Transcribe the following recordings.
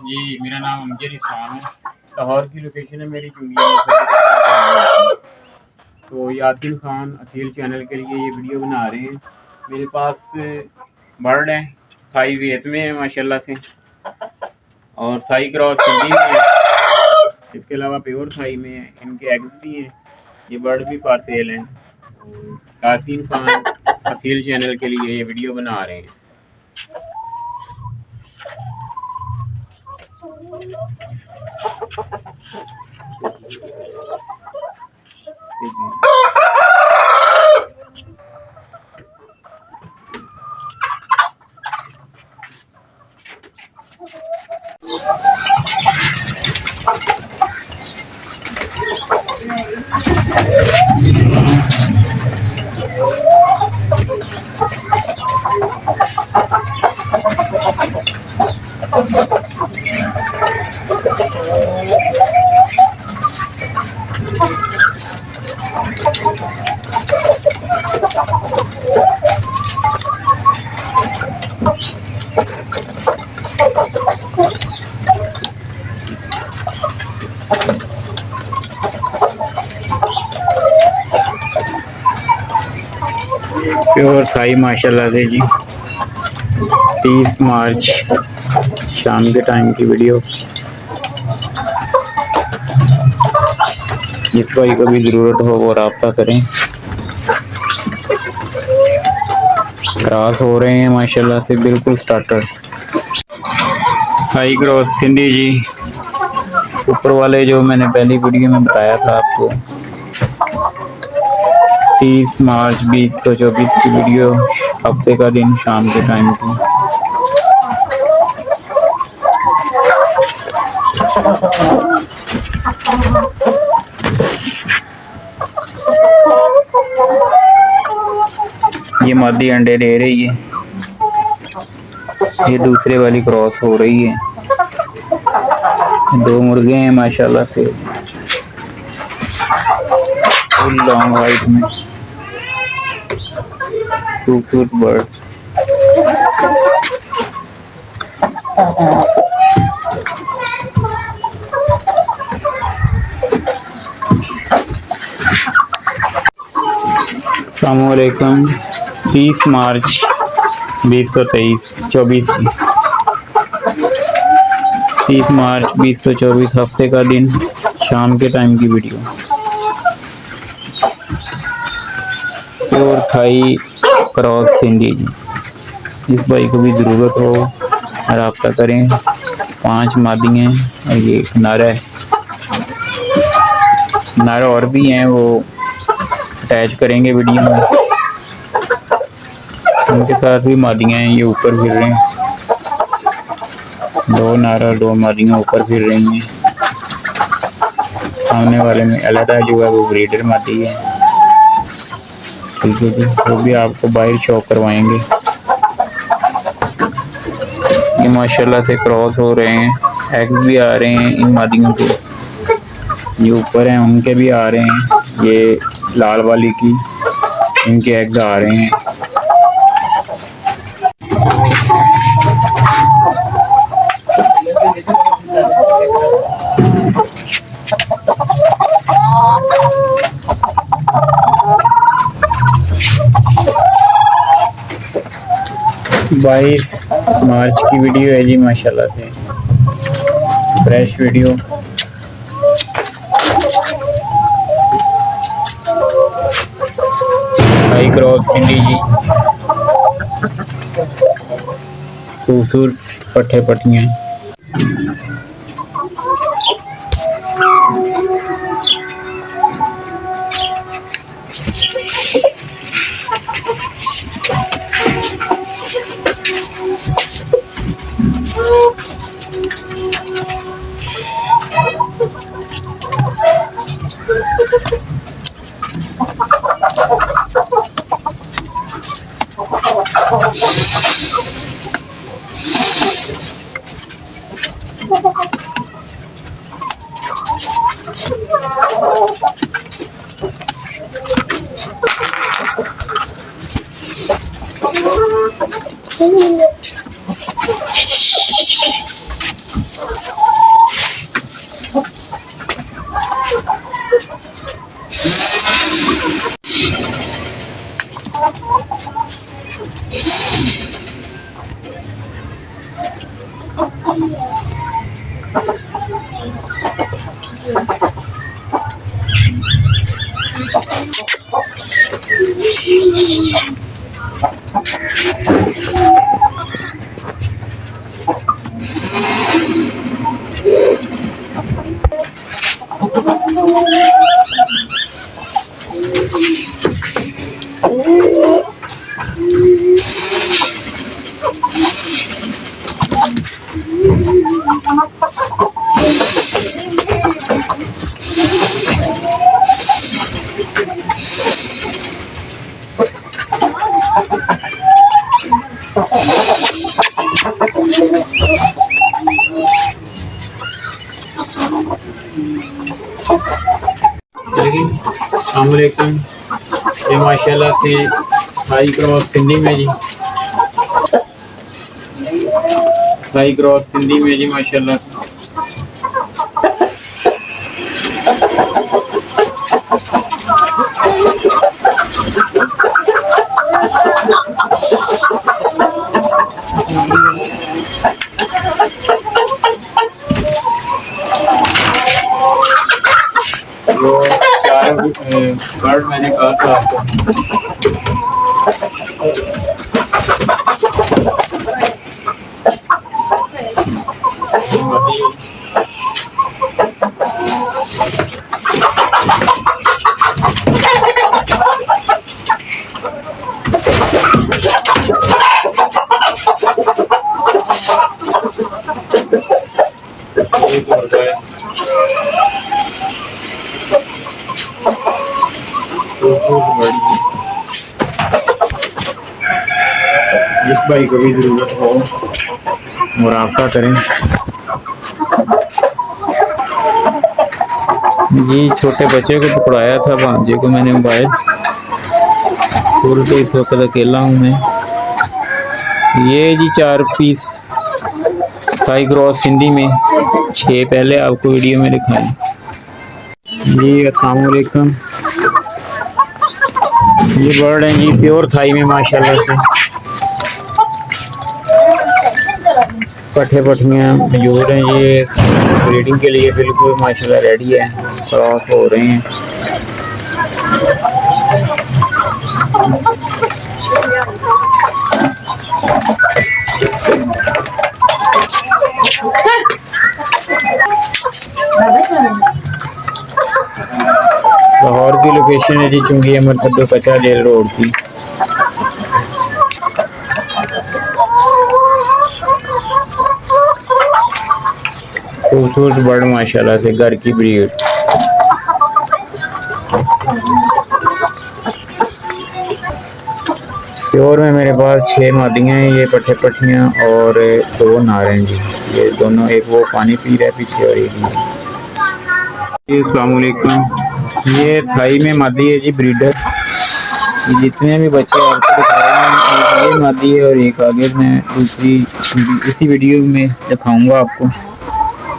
जी, मेरा नाम अमजद इस्लाम है। लाहौर की लोकेशन है मेरी चुंगी। तो यासीन खान असील चैनल के लिए ये वीडियो बना रहे हैं। मेरे पास बर्ड है, थाई वियत में है माशाल्लाह से, और थाई क्रॉस सिंधी में है। इसके अलावा प्योर थाई में है, इनके एग्स भी हैं। ये बर्ड भी फॉर सेल हैं। यासीन खान असील चैनल के लिए ये वीडियो बना रहे हैं। प्योर थाई माशाल्लाह से जी। 30 मार्च शाम के टाइम की वीडियो। जिस भाई को भी ज़रूरत हो वो रब्ता करें। क्रॉस हो रहे हैं माशाल्लाह से, बिल्कुल स्टार्टर। हाई क्रॉस सिंधी जी, ऊपर वाले जो मैंने पहली वीडियो में बताया था आपको, 30 मार्च 2024 की वीडियो, हफ्ते का दिन, शाम के टाइम की। ये मादी अंडे दे रही है, ये दूसरे वाली क्रॉस हो रही है। दो मुर्गे हैं माशाल्लाह से, फुल लॉन्ग हाइट में, खूबसूरत बर्ड। अस्सलामुअलैकुम। 30 मार्च 2024 की, 30 मार्च 2024 हफ्ते का दिन, शाम के टाइम की video. Pure Thai cross Sindhi जी, इस भाई को भी ज़रूरत हो रब्ता करें। 5 मादी हैं और ये एक नर है। नर और भी हैं, वो अटैच करेंगे वीडियो में। उनके साथ भी मादियाँ हैं, ये ऊपर फिर रहे हैं। 2 नर और 2 मादियाँ ऊपर फिर रही हैं। सामने वाले में अलहदा जो है वो ब्रीडर मादी है। ठीक है जी, वो भी आपको बाहर शौक करवाएंगे। ये माशाल्लाह से क्रॉस हो रहे हैं, एग्स भी आ रहे हैं इन मादियों के। ये ऊपर हैं उनके भी आ रहे हैं, ये लाल वाली की, इनके एग्स आ रहे हैं। बाईस मार्च की वीडियो है जी माशाल्लाह से, fresh video. High cross Sindhi जी, खूबसूरत पट्टे पट्टियाँ। अस्सलामुअलैकुम। ये माशाल्लाह से थाई क्रॉस सिंधी में जी, थाई क्रॉस सिंधी में जी माशाल्लाह से। जो चार बर्ड मैंने कहा था आपको, ये तो होता है खूबसूरत बड़ी। जिस भाई को भी ज़रूरत हो और रब्ता करें जी। छोटे बच्चे को पकड़ाया था भांजे को मैंने मोबाइल खोल के, इस वक्त अकेला हूँ मैं। ये जी 4 पीस थाई क्रॉस हिंदी में, 6 पहले आपको वीडियो में दिखाएं जी। अस्सलाम वालेकुम। ये बर्ड हैं जी प्योर थाई में माशाल्लाह से, पट्ठे पट्टियाँ मौजूद हैं। ये ब्रीडिंग के लिए बिल्कुल माशाल्लाह रेडी है, क्रॉस हो रहे हैं। लाहौर की लोकेशन है जी चुंगी अमर सद्दो कच्चा जेल रोड की। खूबसूरत बर्ड माशाल्लाह से, घर की ब्रीड। प्योर में मेरे पास 6 मादियाँ हैं, ये पट्ठे पट्टियाँ और 2 नार हैं जी। ये दोनों, एक वो पानी पी रहा है पीछे और एक जी। अस्सलाम वालेकुम। ये थाई में मादी है जी, ब्रीडर। जितने भी बच्चे आपको दिखा रहे हैं, एक ये मादी है और एक आगे मैं दूसरी इसी वीडियो में दिखाऊंगा आपको।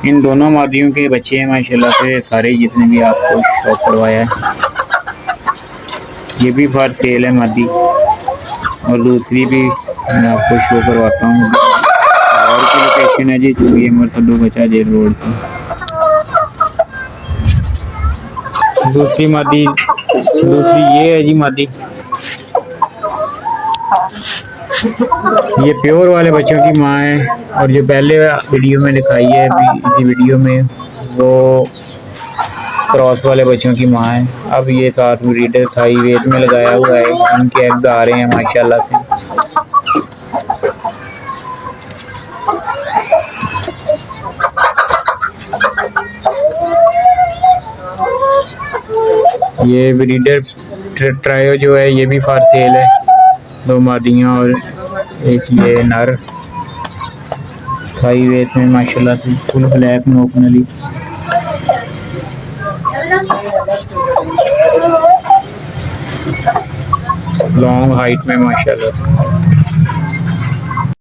इन दोनों मादियों के बच्चे हैं माशाल्लाह से सारे, जितने भी आपको शौक करवाया है। ये भी फॉर सेल है मादी, और दूसरी भी मैं आपको शो करवाता हूँ। और की लोकेशन है जी चुंगी अमर सद्दो कच्चा जेल रोड की। दूसरी मादी, दूसरी ये है जी मादी। ये प्योर वाले बच्चों की माँ है, और जो पहले वीडियो में दिखाई है अभी इसी वीडियो में, वो क्रॉस वाले बच्चों की माँ है। अब ये साथ ब्रीडर थाई वेट में लगाया हुआ है, इनके एग्स आ रहे हैं माशाल्लाह से। ये ब्रीडर ट्रायो जो है ये भी फॉर सेल है, 2 मादियाँ और एक ये नर। थाई वेट में माशाल्लाह से, फुल ब्लैक में ओपनली। लॉन्ग हाइट में माशाल्लाह से।